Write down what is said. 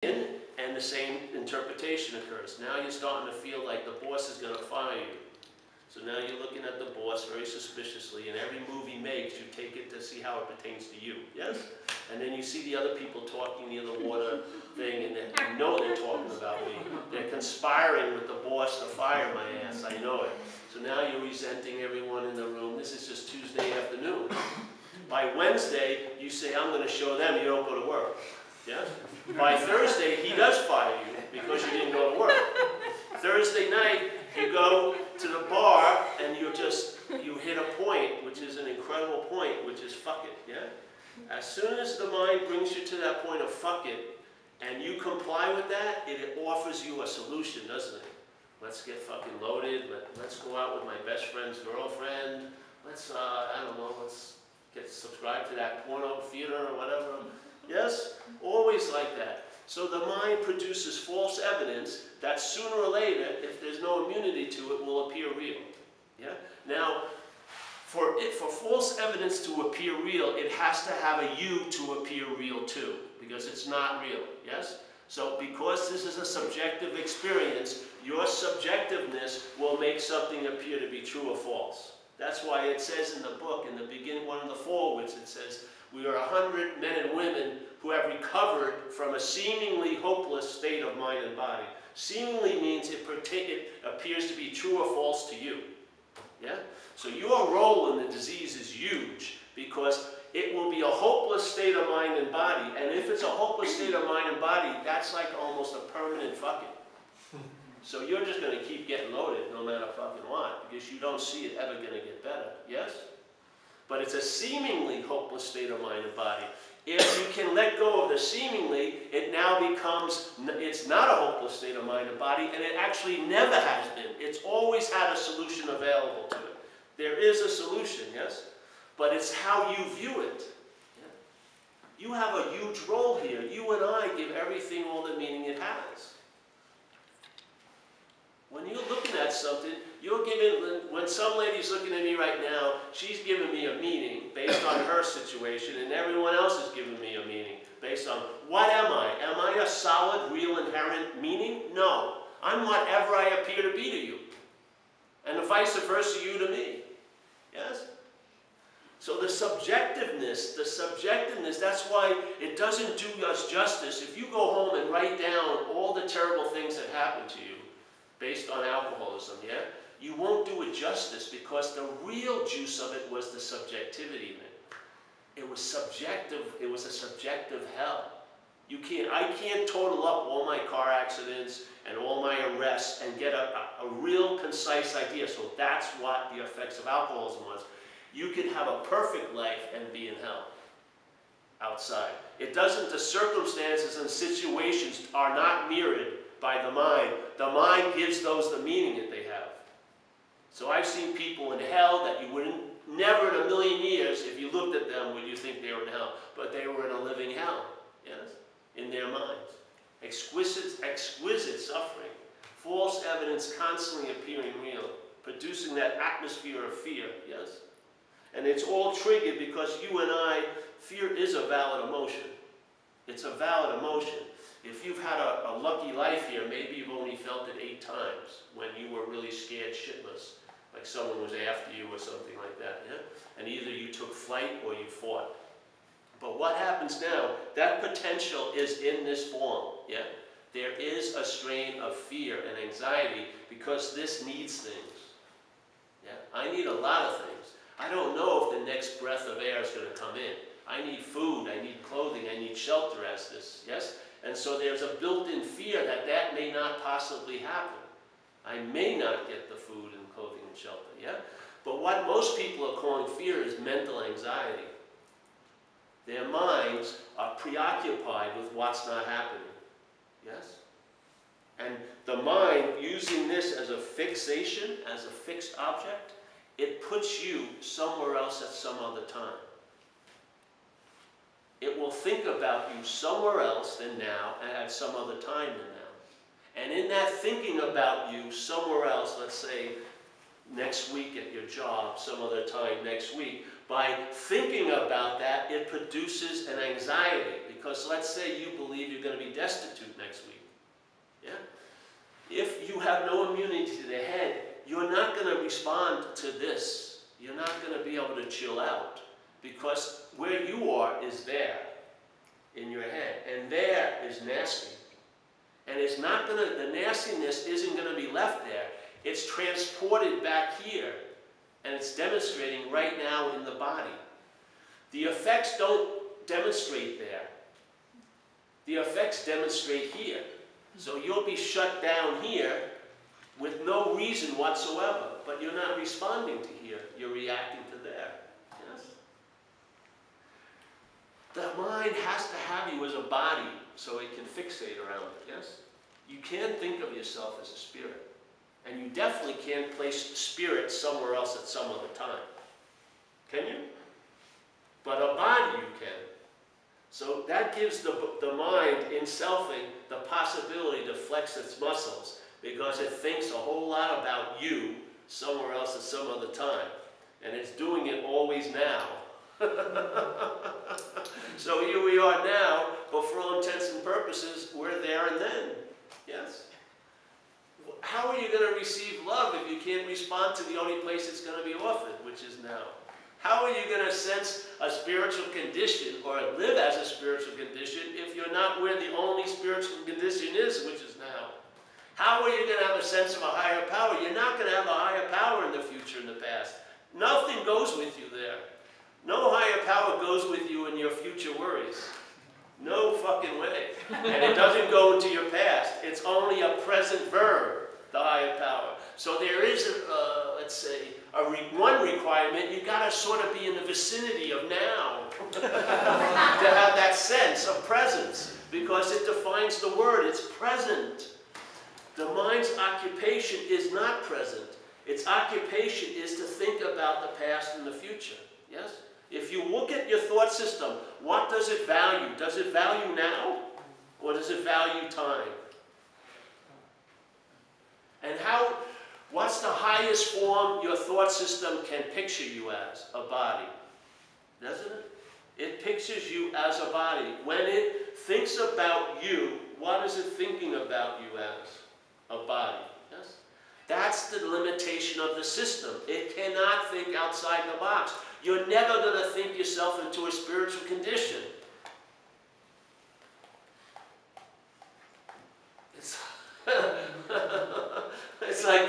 and the same interpretation occurs. Now you're starting to feel like the boss is going to fire you. So now you're looking at the boss very suspiciously, and every move he makes, you take it to see how it pertains to you, yes? And then you see the other people talking near the water thing, and you know they're talking about me. They're conspiring with the boss to fire my ass, I know it. So now you're resenting everyone in the room. This is just Tuesday afternoon. By Wednesday, you say, I'm going to show them you don't go to work. Yeah? By Thursday, he does fire you because you didn't go to work. Thursday night, you go to the bar and you hit a point, which is an incredible point, which is fuck it. Yeah? As soon as the mind brings you to that point of fuck it, and you comply with that, it offers you a solution, doesn't it? Let's get fucking loaded. Let's go out with my best friend's girlfriend. Let's, I don't know, let's get subscribed to that porno theater or whatever. Yes? Always like that. So the mind produces false evidence that sooner or later, if there's no immunity to it, will appear real. Yeah? Now, for false evidence to appear real, it has to have a you to appear real too, because it's not real. Yes? So because this is a subjective experience, your subjectiveness will make something appear to be true or false. That's why it says in the book, in the beginning, one of the forewords, it says, we are 100 men and women who have recovered from a seemingly hopeless state of mind and body. Seemingly means it appears to be true or false to you. Yeah? So your role in the disease is huge because it will be a hopeless state of mind and body. And if it's a hopeless state of mind and body, that's like almost a permanent fucking. So you're just going to keep getting loaded no matter fucking what because you don't see it ever going to get better. Yes? But it's a seemingly hopeless state of mind and body. If you can let go of the seemingly, it now becomes, it's not a hopeless state of mind and body, and it actually never has been. It's always had a solution available to it. There is a solution, yes? But it's how you view it. Yeah? You have a huge role here. You and I give everything all the meaning it has. When you're looking at something, you're giving, when some lady's looking at me right now, she's giving me a meaning based on her situation, and everyone else is giving me a meaning based on, what am I? Am I a solid, real, inherent meaning? No. I'm whatever I appear to be to you. And vice versa, you to me. Yes? So the subjectiveness, that's why it doesn't do us justice. If you go home and write down all the terrible things that happened to you, based on alcoholism, yeah? You won't do it justice because the real juice of it was the subjectivity in it. It was subjective, it was a subjective hell. I can't total up all my car accidents and all my arrests and get a real concise idea. So that's what the effects of alcoholism was. You can have a perfect life and be in hell outside. It doesn't, the circumstances and situations are not mirrored by the mind. The mind gives those the meaning that they have. So I've seen people in hell that you wouldn't, never in a million years, if you looked at them, would you think they were in hell. But they were in a living hell, yes, in their minds. Exquisite suffering. False evidence constantly appearing real, producing that atmosphere of fear, yes. And it's all triggered because you and I, fear is a valid emotion. It's a valid emotion. If you've had a lucky life here, maybe you've only felt it 8 times when you were really scared shitless, like someone was after you or something like that, yeah? And either you took flight or you fought. But what happens now, that potential is in this form, yeah? There is a strain of fear and anxiety because this needs things, yeah? I need a lot of things. I don't know if the next breath of air is going to come in. I need food, I need clothing, I need shelter as this, yes? And so there's a built-in fear that that may not possibly happen. I may not get the food and clothing and shelter, yeah? But what most people are calling fear is mental anxiety. Their minds are preoccupied with what's not happening, yes? And the mind, using this as a fixation, as a fixed object, it puts you somewhere else at some other time. It will think about you somewhere else than now and at some other time than now. And in that thinking about you somewhere else, let's say next week at your job, some other time next week, by thinking about that, it produces an anxiety because let's say you believe you're going to be destitute next week. Yeah? If you have no immunity to the head, you're not going to respond to this. You're not going to be able to chill out, because where you are is there in your head, and there is nasty. And it's not going to, the nastiness isn't going to be left there. It's transported back here, and it's demonstrating right now in the body. The effects don't demonstrate there. The effects demonstrate here. So you'll be shut down here with no reason whatsoever, but you're not responding to here. You're reacting to there. Yes? The mind has to have you as a body so it can fixate around it. Yes? You can't think of yourself as a spirit. And you definitely can't place spirit somewhere else at some other time. Can you? But a body you can. So that gives the mind in selfing the possibility to flex its muscles, because it thinks a whole lot about you somewhere else at some other time. And it's doing it always now. So here we are now, but for all intents and purposes, we're there and then. Yes? How are you going to receive love if you can't respond to the only place it's going to be offered, which is now? How are you going to sense a spiritual condition or live as a spiritual condition if you're not where the only spiritual condition is, which is now? How are you going to have a sense of a higher power? You're not going to have a higher power in the future and the past. Nothing goes with you there. No higher power goes with you in your future worries. No fucking way. And it doesn't go into your past. It's only a present verb, the higher power. So there is, let's say, one requirement. You've got to sort of be in the vicinity of now to have that sense of presence, because it defines the word. It's present. The mind's occupation is not present. Its occupation is to think about the past and the future. Yes? If you look at your thought system, what does it value? Does it value now? Or does it value time? And what's the highest form your thought system can picture you as? A body. Doesn't it? It pictures you as a body. When it thinks about you, what is it thinking about you as? A body. Yes? That's the limitation of the system. It cannot think outside the box. You're never going to think yourself into a spiritual condition. It's like